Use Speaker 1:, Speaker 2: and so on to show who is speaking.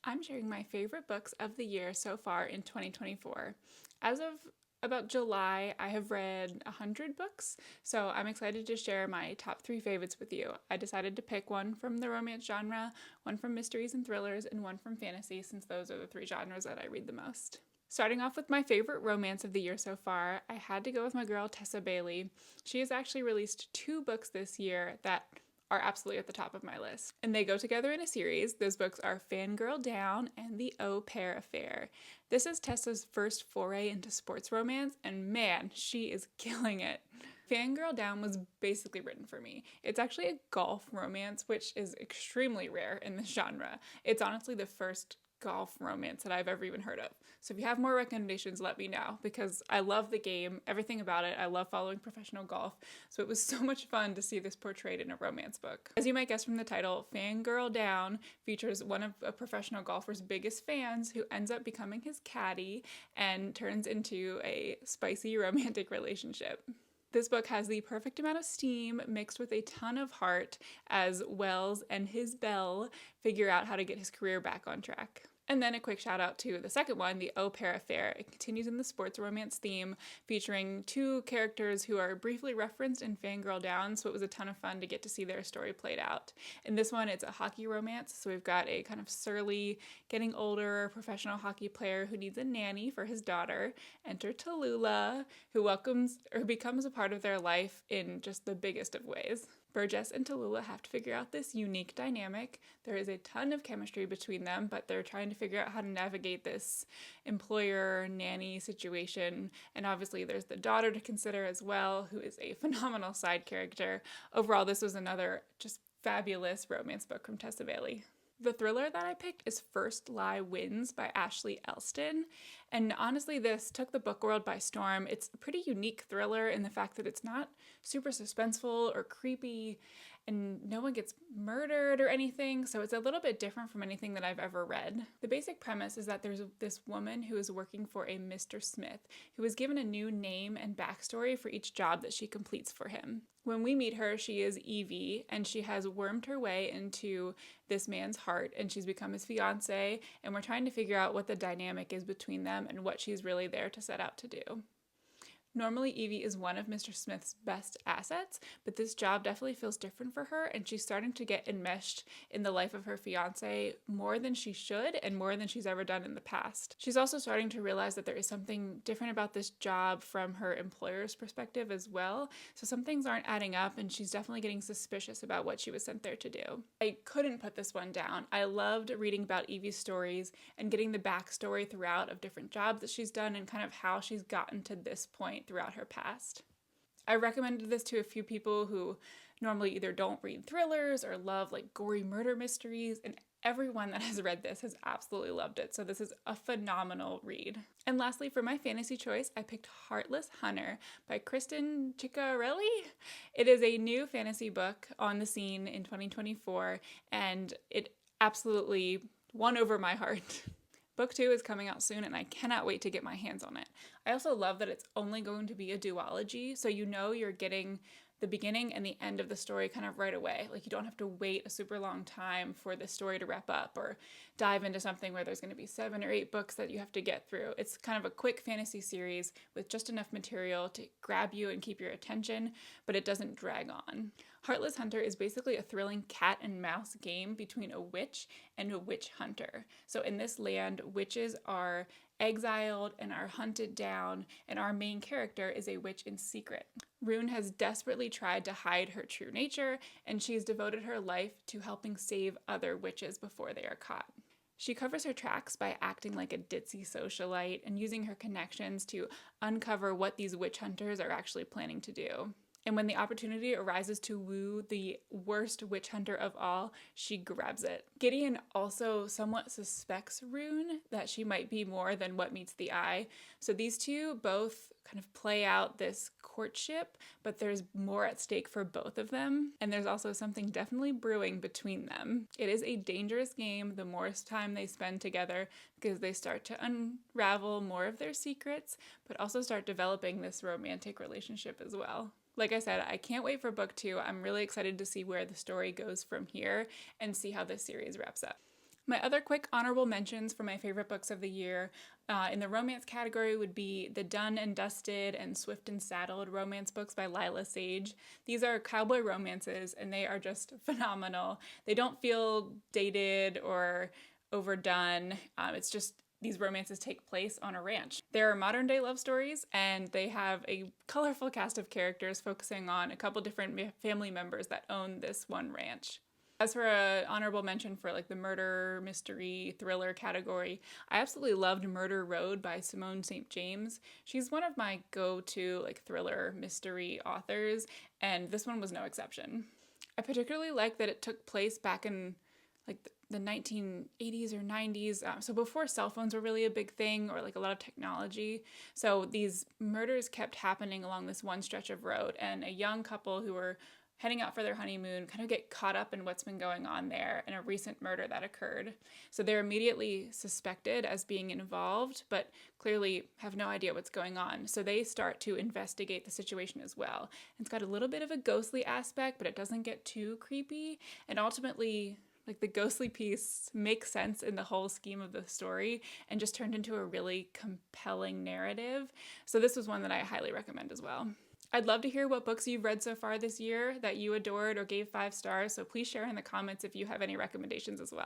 Speaker 1: I'm sharing my favorite books of the year so far in 2024. As of about July, I have read 100 books, so I'm excited to share my top 3 favorites with you. I decided to pick one from the romance genre, one from mysteries and thrillers, and one from fantasy, since those are the 3 genres that I read the most. Starting off with my favorite romance of the year so far, I had to go with my girl Tessa Bailey. She has actually released 2 books this year that are absolutely at the top of my list. And they go together in a series. Those books are Fangirl Down and The Au Pair Affair. This is Tessa's first foray into sports romance, and man, she is killing it. Fangirl Down was basically written for me. It's actually a golf romance, which is extremely rare in this genre. It's honestly the first golf romance that I've ever even heard of. So if you have more recommendations, let me know, because I love the game, everything about it. I love following professional golf, so it was so much fun to see this portrayed in a romance book. As you might guess from the title, Fangirl Down features one of a professional golfer's biggest fans who ends up becoming his caddy and turns into a spicy romantic relationship. This book has the perfect amount of steam mixed with a ton of heart as Wells and his Belle figure out how to get his career back on track. And then a quick shout out to the second one, The Au Pair Affair. It continues in the sports romance theme, featuring 2 characters who are briefly referenced in Fangirl Down, so it was a ton of fun to get to see their story played out. In this one, it's a hockey romance, so we've got a kind of surly, getting older professional hockey player who needs a nanny for his daughter. Enter Tallulah, who becomes a part of their life in just the biggest of ways. Burgess and Tallulah have to figure out this unique dynamic. There is a ton of chemistry between them, but they're trying to figure out how to navigate this employer-nanny situation. And obviously there's the daughter to consider as well, who is a phenomenal side character. Overall, this was another just fabulous romance book from Tessa Bailey. The thriller that I picked is First Lie Wins by Ashley Elston. And honestly, this took the book world by storm. It's a pretty unique thriller in the fact that it's not super suspenseful or creepy, and no one gets murdered or anything, so it's a little bit different from anything that I've ever read. The basic premise is that there's this woman who is working for a Mr. Smith, who is given a new name and backstory for each job that she completes for him. When we meet her, she is Evie, and she has wormed her way into this man's heart, and she's become his fiance, and we're trying to figure out what the dynamic is between them and what she's really there to set out to do. Normally, Evie is one of Mr. Smith's best assets, but this job definitely feels different for her, and she's starting to get enmeshed in the life of her fiance more than she should and more than she's ever done in the past. She's also starting to realize that there is something different about this job from her employer's perspective as well, so some things aren't adding up, and she's definitely getting suspicious about what she was sent there to do. I couldn't put this one down. I loved reading about Evie's stories and getting the backstory throughout of different jobs that she's done and kind of how she's gotten to this point throughout her past. I recommended this to a few people who normally either don't read thrillers or love like gory murder mysteries, and everyone that has read this has absolutely loved it, so this is a phenomenal read. And lastly, for my fantasy choice, I picked Heartless Hunter by Kristen Ciccarelli. It is a new fantasy book on the scene in 2024, and it absolutely won over my heart. Book 2 is coming out soon, and I cannot wait to get my hands on it. I also love that it's only going to be a duology, so you know you're getting the beginning and the end of the story kind of right away. Like, you don't have to wait a super long time for the story to wrap up or dive into something where there's going to be 7 or 8 books that you have to get through. It's kind of a quick fantasy series with just enough material to grab you and keep your attention, but it doesn't drag on. Heartless Hunter is basically a thrilling cat and mouse game between a witch and a witch hunter. So in this land, witches are exiled and are hunted down, and our main character is a witch in secret. Rune has desperately tried to hide her true nature, and she's devoted her life to helping save other witches before they are caught. She covers her tracks by acting like a ditzy socialite and using her connections to uncover what these witch hunters are actually planning to do. And when the opportunity arises to woo the worst witch hunter of all, she grabs it. Gideon also somewhat suspects Rune that she might be more than what meets the eye. So these two both kind of play out this courtship, but there's more at stake for both of them. And there's also something definitely brewing between them. It is a dangerous game the more time they spend together, because they start to unravel more of their secrets, but also start developing this romantic relationship as well. Like I said, I can't wait for book 2. I'm really excited to see where the story goes from here and see how this series wraps up. My other quick honorable mentions for my favorite books of the year in the romance category would be the Done and Dusted and Swift and Saddled romance books by Lila Sage. These are cowboy romances and they are just phenomenal. They don't feel dated or overdone. It's just these romances take place on a ranch. They're modern day love stories and they have a colorful cast of characters focusing on a couple different family members that own this one ranch. As for an honorable mention for like the murder, mystery, thriller category, I absolutely loved Murder Road by Simone St. James. She's one of my go-to like thriller mystery authors, and this one was no exception. I particularly like that it took place back in like the 1980s or 90s, so before cell phones were really a big thing or like a lot of technology. So these murders kept happening along this one stretch of road, and a young couple who were heading out for their honeymoon kind of get caught up in what's been going on there in a recent murder that occurred. So they're immediately suspected as being involved, but clearly have no idea what's going on. So they start to investigate the situation as well. It's got a little bit of a ghostly aspect, but it doesn't get too creepy. And ultimately, like the ghostly piece makes sense in the whole scheme of the story and just turned into a really compelling narrative. So this was one that I highly recommend as well. I'd love to hear what books you've read so far this year that you adored or gave 5 stars, so please share in the comments if you have any recommendations as well.